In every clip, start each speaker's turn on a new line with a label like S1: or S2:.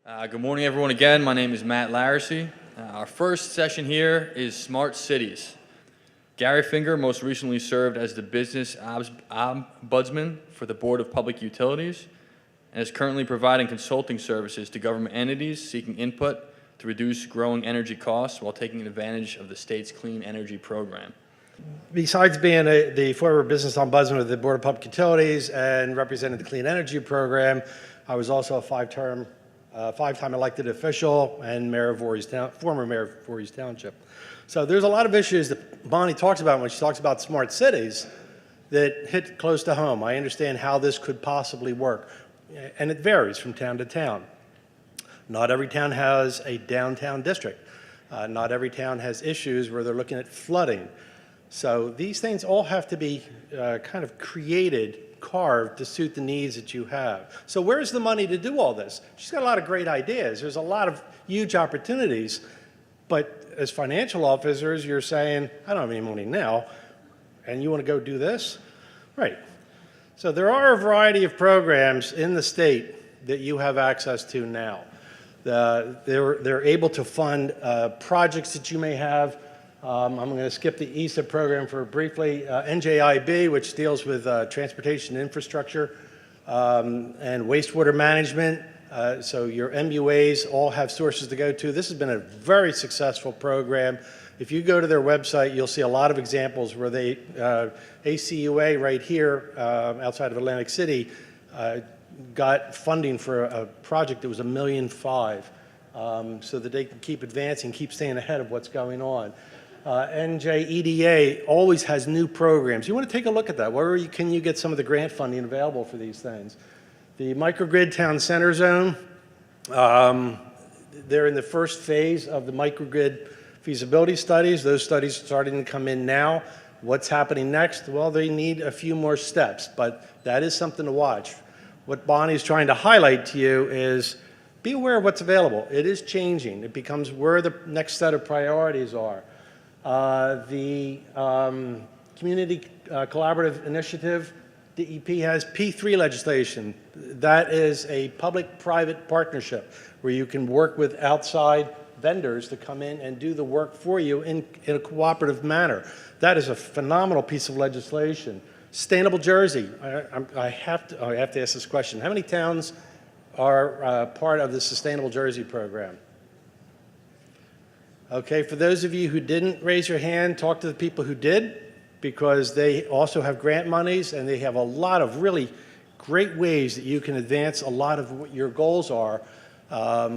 S1: Good morning, everyone. Again, my name is Matt Larissy. Our first session here is Smart Cities. Gary Finger most recently served as the Business Ombudsman for the Board of Public Utilities and is currently providing consulting services to government entities seeking input to reduce growing energy costs while taking advantage of the state's clean energy program.
S2: Besides being the former Business Ombudsman of the Board of Public Utilities and representing the Clean Energy Program, I was also a five-time elected official and former mayor of Voorhees Township. So there's a lot of issues that Bonnie talks about when she talks about smart cities that hit close to home. I understand how this could possibly work, and it varies from town to town. Not every town has a downtown district. Not every town has issues where they're looking at flooding. So these things all have to be kind of carved to suit the needs that you have. So where's the money to do all this? She's got a lot of great ideas. There's a lot of huge opportunities, but as financial officers, you're saying, I don't have any money now, and you want to go do this? Right. So there are a variety of programs in the state that you have access to now. They're able to fund projects that you may have. I'm going to skip the ESA program for briefly. NJIB, which deals with transportation infrastructure and wastewater management. So your MUAs all have sources to go to. This has been a very successful program. If you go to their website, you'll see a lot of examples where they, ACUA right here outside of Atlantic City, got funding for a project that was $1.5 million so that they can keep advancing, keep staying ahead of what's going on. NJEDA always has new programs. You want to take a look at that. Where can you get some of the grant funding available for these things? The Microgrid Town Center Zone, they're in the first phase of the microgrid feasibility studies. Those studies are starting to come in now. What's happening next? Well, they need a few more steps, but that is something to watch. What Bonnie's trying to highlight to you is be aware of what's available. It is changing. It becomes where the next set of priorities are. The Community Collaborative Initiative, DEP has P3 legislation. That is a public-private partnership where you can work with outside vendors to come in and do the work for you in a cooperative manner. That is a phenomenal piece of legislation. Sustainable Jersey. I have to ask this question. How many towns are part of the Sustainable Jersey program? Okay, for those of you who didn't raise your hand, talk to the people who did, because they also have grant monies and they have a lot of really great ways that you can advance a lot of what your goals are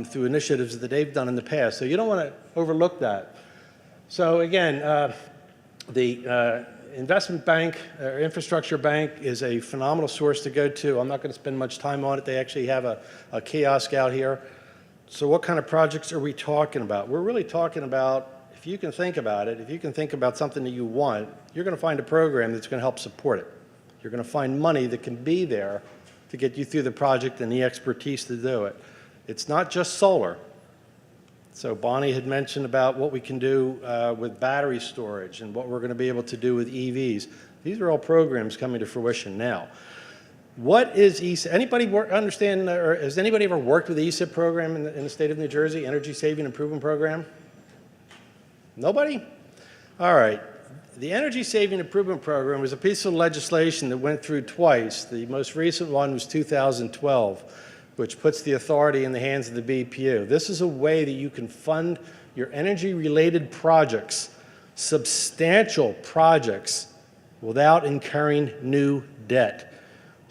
S2: through initiatives that they've done in the past. So you don't want to overlook that. So again, the investment bank, or infrastructure bank, is a phenomenal source to go to. I'm not going to spend much time on it. They actually have a kiosk out here. So what kind of projects are we talking about? We're really talking about, if you can think about it, if you can think about something that you want, you're going to find a program that's going to help support it. You're going to find money that can be there to get you through the project and the expertise to do it. It's not just solar. So Bonnie had mentioned about what we can do with battery storage and what we're going to be able to do with EVs. These are all programs coming to fruition now. What is ESA? Anybody understand, or has anybody ever worked with the ESA program in the state of New Jersey, Energy Saving Improvement Program? Nobody? All right. The Energy Saving Improvement Program was a piece of legislation that went through twice. The most recent one was 2012, which puts the authority in the hands of the BPU. This is a way that you can fund your energy-related projects, substantial projects, without incurring new debt.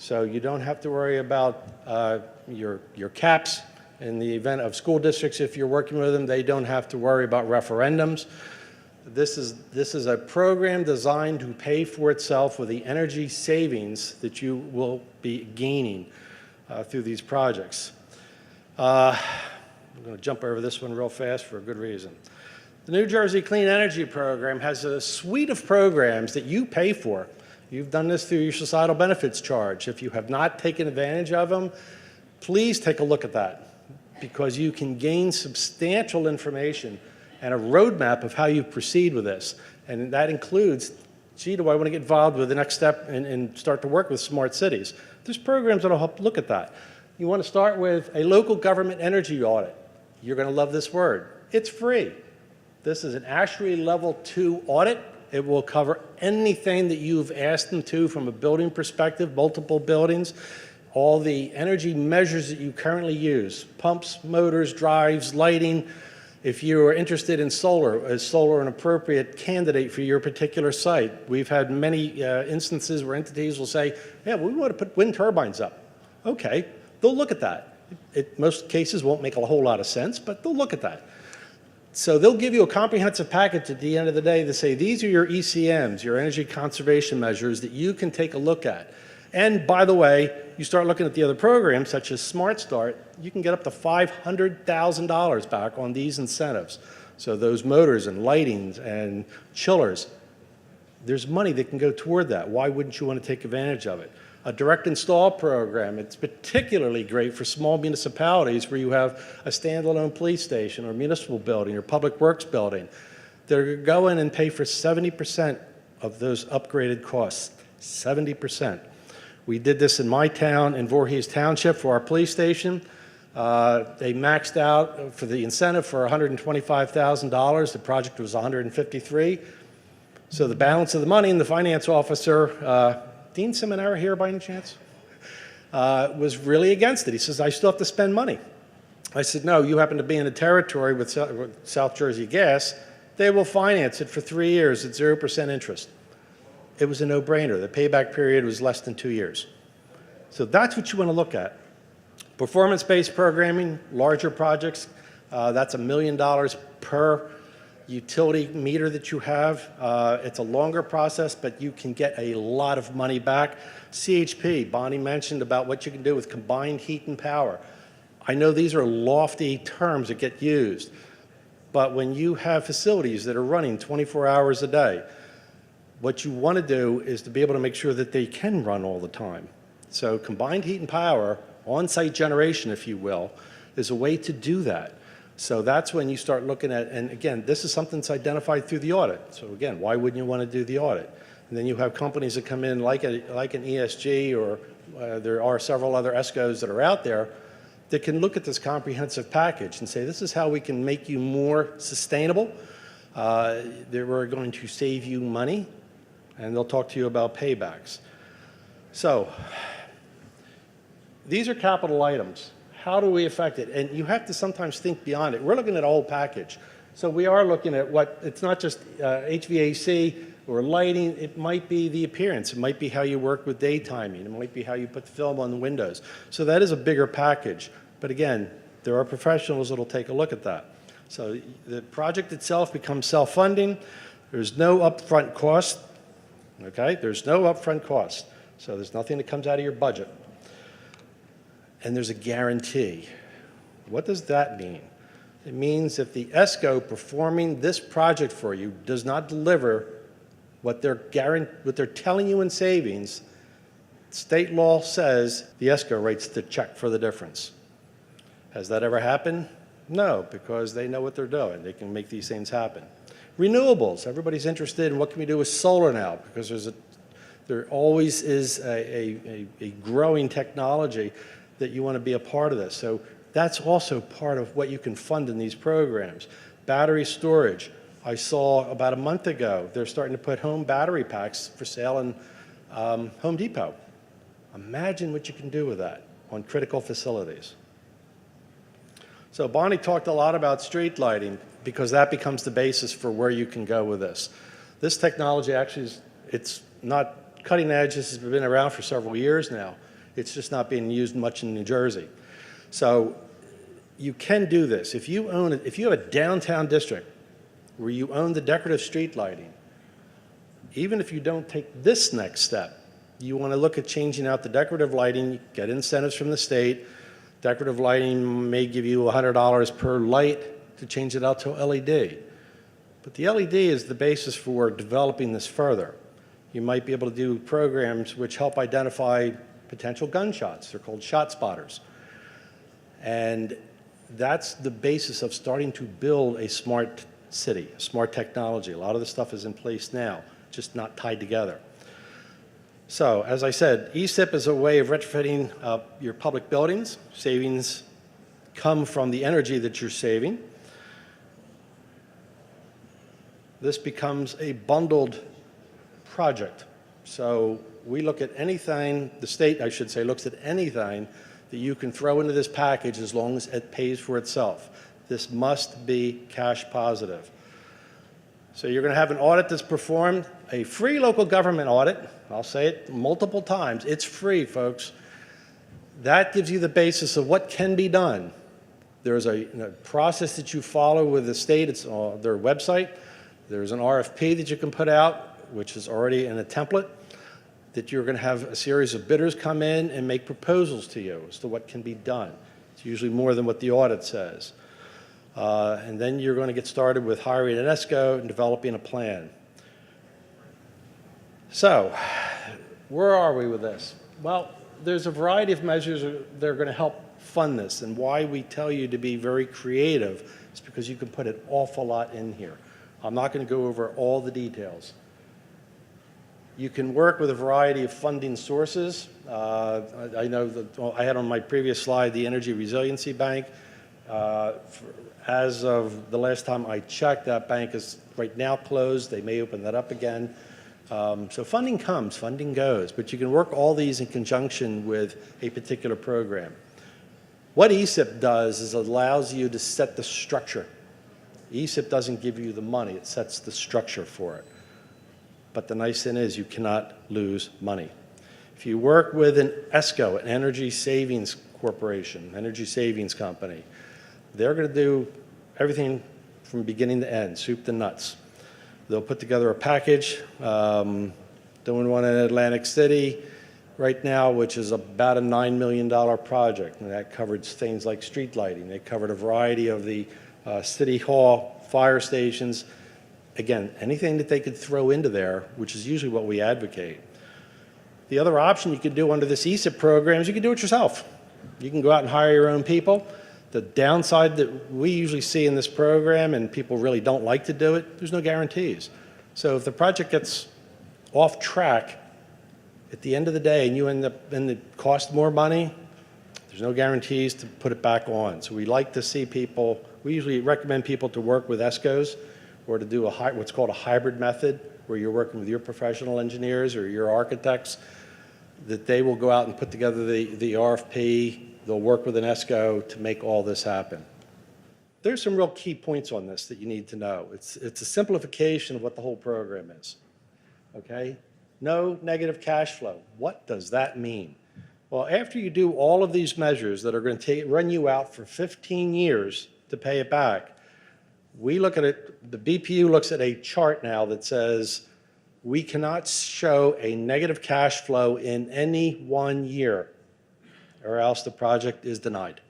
S2: So you don't have to worry about your caps in the event of school districts. If you're working with them, they don't have to worry about referendums. This is a program designed to pay for itself with the energy savings that you will be gaining through these projects. I'm going to jump over this one real fast for a good reason. The New Jersey Clean Energy Program has a suite of programs that you pay for. You've done this through your societal benefits charge. If you have not taken advantage of them, please take a look at that, because you can gain substantial information and a roadmap of how you proceed with this. And that includes, gee, do I want to get involved with the next step and start to work with smart cities? There's programs that will help look at that. You want to start with a local government energy audit. You're going to love this word. It's free. This is an ASHRAE Level 2 audit. It will cover anything that you've asked them to from a building perspective, multiple buildings, all the energy measures that you currently use, pumps, motors, drives, lighting. If you are interested in solar, is solar an appropriate candidate for your particular site? We've had many instances where entities will say, yeah, we want to put wind turbines up. Okay, they'll look at that. Most cases won't make a whole lot of sense, but they'll look at that. So they'll give you a comprehensive package at the end of the day to say, these are your ECMs, your energy conservation measures that you can take a look at. And by the way, you start looking at the other programs, such as Smart Start, you can get up to $500,000 back on these incentives. So those motors and lightings and chillers, there's money that can go toward that. Why wouldn't you want to take advantage of it? A direct install program, it's particularly great for small municipalities where you have a standalone police station or municipal building or public works building. They're go in and pay for 70% of those upgraded costs, 70%. We did this in my town, in Voorhees Township, for our police station. They maxed out for the incentive for $125,000. The project was $153,000. So the balance of the money, and the finance officer, Dean Seminara here by any chance, was really against it. He says, I still have to spend money. I said, no, you happen to be in a territory with South Jersey Gas. They will finance it for 3 years at 0% interest. It was a no-brainer. The payback period was less than 2 years. So that's what you want to look at. Performance-based programming, larger projects, that's $1 million per utility meter that you have. It's a longer process, but you can get a lot of money back. CHP, Bonnie mentioned about what you can do with combined heat and power. I know these are lofty terms that get used, but when you have facilities that are running 24 hours a day, what you want to do is to be able to make sure that they can run all the time. So combined heat and power, on-site generation, if you will, is a way to do that. So that's when you start looking at, and again, this is something that's identified through the audit. So again, why wouldn't you want to do the audit? And then you have companies that come in like an ESG, or there are several other ESCOs that are out there that can look at this comprehensive package and say, this is how we can make you more sustainable. We're going to save you money, and they'll talk to you about paybacks. So these are capital items. How do we affect it? And you have to sometimes think beyond it. We're looking at a whole package. So we are looking at it's not just HVAC or lighting. It might be the appearance. It might be how you work with daytiming. It might be how you put the film on the windows. So that is a bigger package. But again, there are professionals that will take a look at that. So the project itself becomes self-funding. There's no upfront cost. Okay? There's no upfront cost. So there's nothing that comes out of your budget. And there's a guarantee. What does that mean? It means if the ESCO performing this project for you does not deliver what they're telling you in savings, state law says the ESCO writes the check for the difference. Has that ever happened? No, because they know what they're doing. They can make these things happen. Renewables. Everybody's interested in what can we do with solar now, because there always is a growing technology that you want to be a part of this. So that's also part of what you can fund in these programs. Battery storage. I saw about a month ago, they're starting to put home battery packs for sale in Home Depot. Imagine what you can do with that on critical facilities. So Bonnie talked a lot about street lighting because that becomes the basis for where you can go with this. This technology actually it's not cutting edge. This has been around for several years now. It's just not being used much in New Jersey. So you can do this. If you own it, if you have a downtown district where you own the decorative street lighting, even if you don't take this next step, you want to look at changing out the decorative lighting, get incentives from the state. Decorative lighting may give you $100 per light to change it out to LED. But the LED is the basis for developing this further. You might be able to do programs which help identify potential gunshots. They're called shot spotters. And that's the basis of starting to build a smart city, smart technology. A lot of the stuff is in place now, just not tied together. So, as I said, ESIP is a way of retrofitting your public buildings. Savings come from the energy that you're saving. This becomes a bundled project. So we look at anything, the state, I should say, looks at anything that you can throw into this package as long as it pays for itself. This must be cash positive. So you're going to have an audit that's performed, a free local government audit. I'll say it multiple times. It's free, folks. That gives you the basis of what can be done. There's a process that you follow with the state. It's on their website. There's an RFP that you can put out, which is already in a template, that you're going to have a series of bidders come in and make proposals to you as to what can be done. It's usually more than what the audit says. And then you're going to get started with hiring an ESCO and developing a plan. So, where are we with this? Well, there's a variety of measures that are going to help fund this, and why we tell you to be very creative is because you can put an awful lot in here. I'm not going to go over all the details. You can work with a variety of funding sources. I know that I had on my previous slide the Energy Resiliency Bank. As of the last time I checked, that bank is right now closed. They may open that up again. So funding comes, funding goes, but you can work all these in conjunction with a particular program. What ESIP does is it allows you to set the structure. ESIP doesn't give you the money, it sets the structure for it. But the nice thing is you cannot lose money. If you work with an ESCO, an Energy Savings Corporation, Energy Savings Company, they're going to do everything from beginning to end, soup to nuts. They'll put together a package, doing one in Atlantic City right now, which is about a $9 million project, and that covers things like street lighting. They covered a variety of the City Hall, fire stations. Again, anything that they could throw into there, which is usually what we advocate. The other option you could do under this ESIP program is you can do it yourself. You can go out and hire your own people. The downside that we usually see in this program, and people really don't like to do it, there's no guarantees. So if the project gets off track at the end of the day and you end up and it costs more money, there's no guarantees to put it back on. So we like to see people, we usually recommend people to work with ESCOs or to do what's called a hybrid method, where you're working with your professional engineers or your architects, that they will go out and put together the RFP. They'll work with an ESCO to make all this happen. There's some real key points on this that you need to know. It's a simplification of what the whole program is, okay? No negative cash flow. What does that mean? Well, after you do all of these measures that are going to run you out for 15 years to pay it back, we look at it, the BPU looks at a chart now that says we cannot show a negative cash flow in any 1 year, or else the project is denied.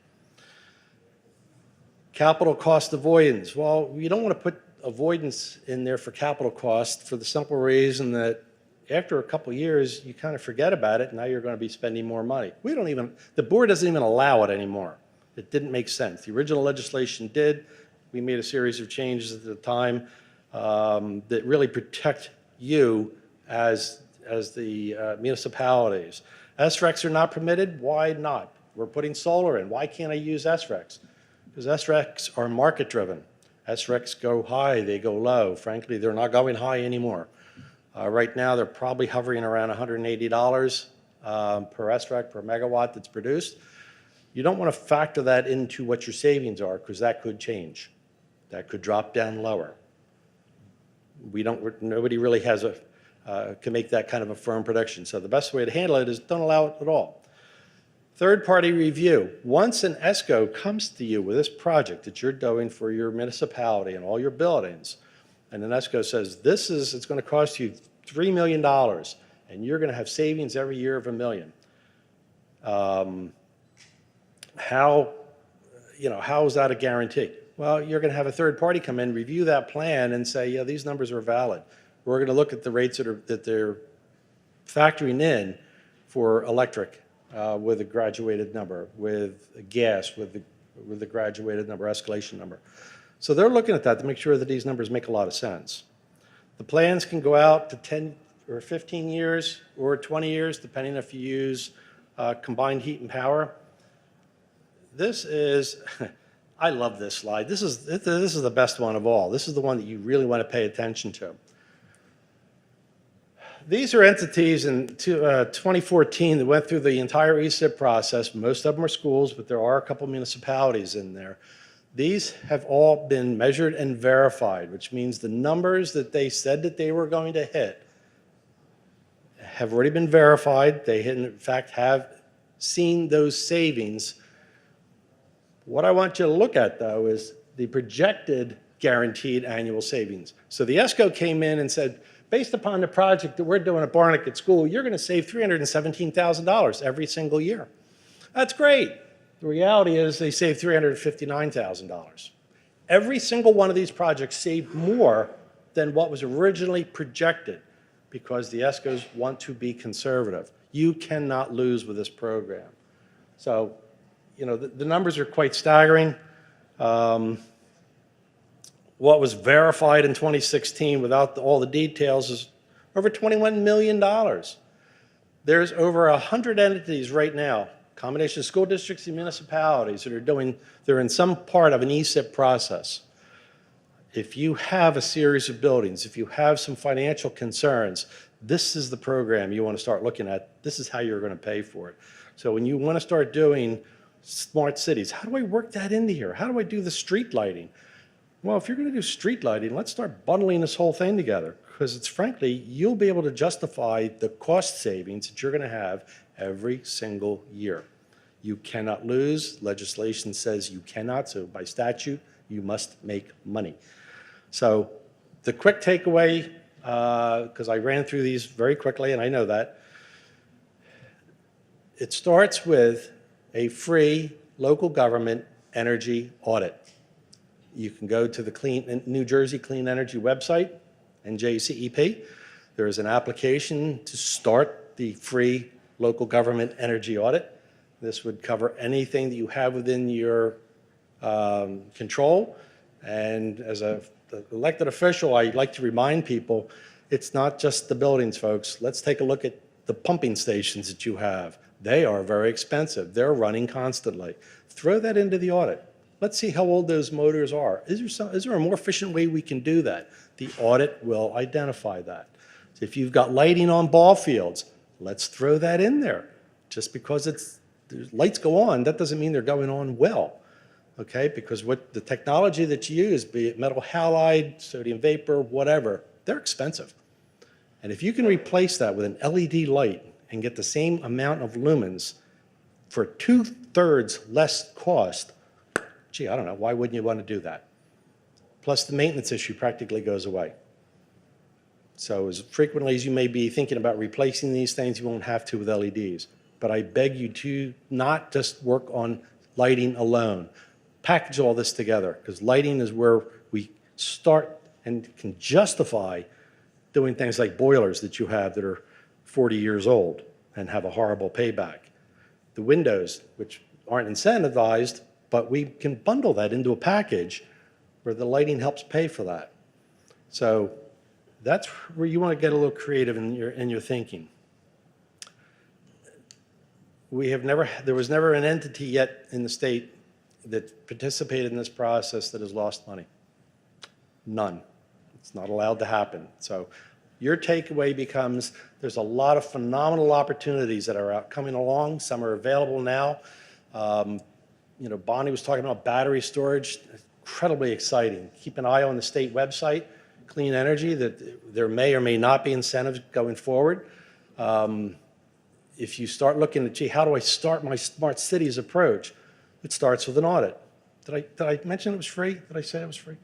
S2: Capital cost avoidance. Well, you don't want to put avoidance in there for capital cost for the simple reason that after a couple of years, you kind of forget about it, and now you're going to be spending more money. The board doesn't even allow it anymore. It didn't make sense. The original legislation did. We made a series of changes at the time that really protect you as the municipalities. SRECs are not permitted. Why not? We're putting solar in. Why can't I use SRECs? Because SRECs are market-driven. SRECs go high, they go low. Frankly, they're not going high anymore. Right now, they're probably hovering around $180 per SREC per megawatt that's produced. You don't want to factor that into what your savings are, because that could change. That could drop down lower. Nobody really has can make that kind of a firm prediction. So the best way to handle it is don't allow it at all. Third-party review. Once an ESCO comes to you with this project that you're doing for your municipality and all your buildings, and an ESCO says, it's going to cost you $3 million, and you're going to have savings every year of $1 million. How is that a guarantee? Well, you're going to have a third party come in, review that plan, and say, yeah, these numbers are valid. We're going to look at the rates that they're factoring in for electric with a graduated number, with gas with the graduated number, escalation number. So they're looking at that to make sure that these numbers make a lot of sense. The plans can go out to 10 or 15 years or 20 years, depending if you use combined heat and power. This is, I love this slide. This is the best one of all. This is the one that you really want to pay attention to. These are entities in 2014 that went through the entire ESIP process. Most of them are schools, but there are a couple municipalities in there. These have all been measured and verified, which means the numbers that they said that they were going to hit have already been verified. They, in fact, have seen those savings. What I want you to look at, though, is the projected guaranteed annual savings. So the ESCO came in and said, based upon the project that we're doing at Barnegat School, you're going to save $317,000 every single year. That's great. The reality is they saved $359,000. Every single one of these projects saved more than what was originally projected because the ESCOs want to be conservative. You cannot lose with this program. So, you know, the numbers are quite staggering. What was verified in 2016 without all the details is over $21 million. There's over 100 entities right now, combination of school districts and municipalities that are they're in some part of an ESIP process. If you have a series of buildings, if you have some financial concerns, this is the program you want to start looking at. This is how you're going to pay for it. So when you want to start doing smart cities, how do I work that into here? How do I do the street lighting? Well, if you're going to do street lighting, let's start bundling this whole thing together because it's frankly, you'll be able to justify the cost savings that you're going to have every single year. You cannot lose. Legislation says you cannot, so by statute, you must make money. So the quick takeaway, because I ran through these very quickly and I know that, it starts with a free local government energy audit. You can go to the New Jersey Clean Energy website, NJCEP. There is an application to start the free local government energy audit. This would cover anything that you have within your control. And as an elected official, I like to remind people, it's not just the buildings, folks. Let's take a look at the pumping stations that you have. They are very expensive. They're running constantly. Throw that into the audit. Let's see how old those motors are. Is there a more efficient way we can do that? The audit will identify that. So if you've got lighting on ball fields, let's throw that in there. Just because lights go on, that doesn't mean they're going on well, okay? Because what the technology that you use, be it metal halide, sodium vapor, whatever, they're expensive. And if you can replace that with an LED light and get the same amount of lumens for 2/3 less cost, gee, I don't know, why wouldn't you want to do that? Plus the maintenance issue practically goes away. So as frequently as you may be thinking about replacing these things, you won't have to with LEDs. But I beg you to not just work on lighting alone. Package all this together, because lighting is where we start and can justify doing things like boilers that you have that are 40 years old and have a horrible payback. The windows, which aren't incentivized, but we can bundle that into a package where the lighting helps pay for that. So that's where you want to get a little creative in your thinking. There was never an entity yet in the state that participated in this process that has lost money. None. It's not allowed to happen. So your takeaway becomes there's a lot of phenomenal opportunities that are coming along. Some are available now. You know, Bonnie was talking about battery storage, incredibly exciting. Keep an eye on the state website, Clean Energy, that there may or may not be incentives going forward. If you start looking at, gee, how do I start my smart cities approach? It starts with an audit. Did I mention it was free? Did I say it was free?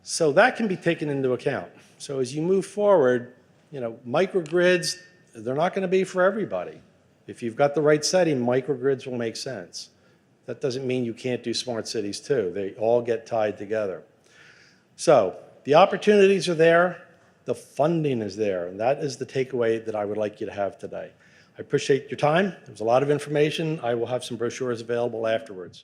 S2: So that can be taken into account. So as you move forward, you know, microgrids, they're not going to be for everybody. If you've got the right setting, microgrids will make sense. That doesn't mean you can't do smart cities too. They all get tied together. So the opportunities are there. The funding is there. And that is the takeaway that I would like you to have today. I appreciate your time. There was a lot of information. I will have some brochures available afterwards.